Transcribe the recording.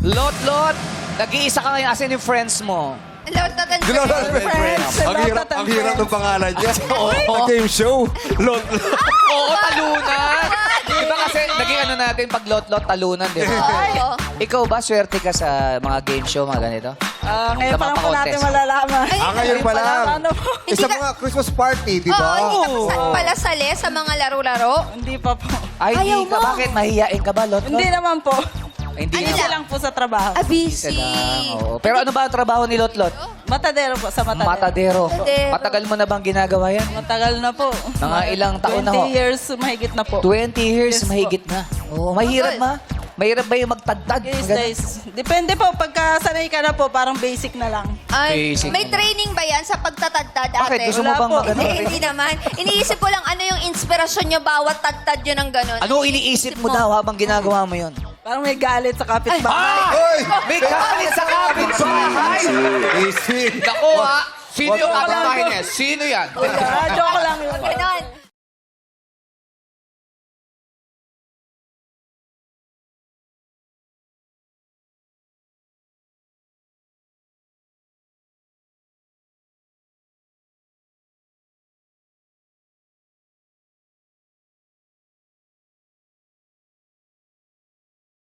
Lot, nag-iisa ka ngayon. Asan yung friends mo? Global Friends. Ang hirap ng pangalan niya. Nag-game show. Lot. Oo, talunan. Diba kasi naging ano natin pag lot, talunan, di ba? Ikaw ba, swerte ka sa mga game show, mga ganito? Ngayon Sa mga pa lang po natin pa-contest. malalaman. Ngayon pa lang. Ano po? Sa mga Christmas party, di ba? Oo, pala sali sa mga laro-laro. Hindi pa po. Ay, Ayaw hindi ka. mo. Bakit? Mahihiyain ka ba, lot? Hindi naman po. Hindi Busy na. lang po sa trabaho. Busy. Oo. Pero ano ba ang trabaho ni Lot? Matadero po, sa matadero. Matadero. Matadero. Matagal mo na bang ginagawa yan? Matagal na po. Mga ilang taon na ho? 20 years, mahigit na po. 20 years, Yes po. mahigit na. Oo, mahirap ma. Mahirap ba yung magtagtag? Yes, Ganun. guys. Depende po, pagka sanay ka na po, parang basic na lang. Ay, Basic may naman. training ba yan sa pagtatadtad, ate? Bakit? Gusto mo Wala bang po. magano? Hindi naman. Iniisip ko lang ano yung inspirasyon nyo bawat tadtad nyo ng gano'n. Ano iniisip mo daw habang ginagawa mo yun? Parang may galit sa kapitbahay. Hoy! May kalit sa kapitbahay! Easy. Naku ha! Sino yung kapitbahay niya? Sino yan? Joke lang yun. Ganon.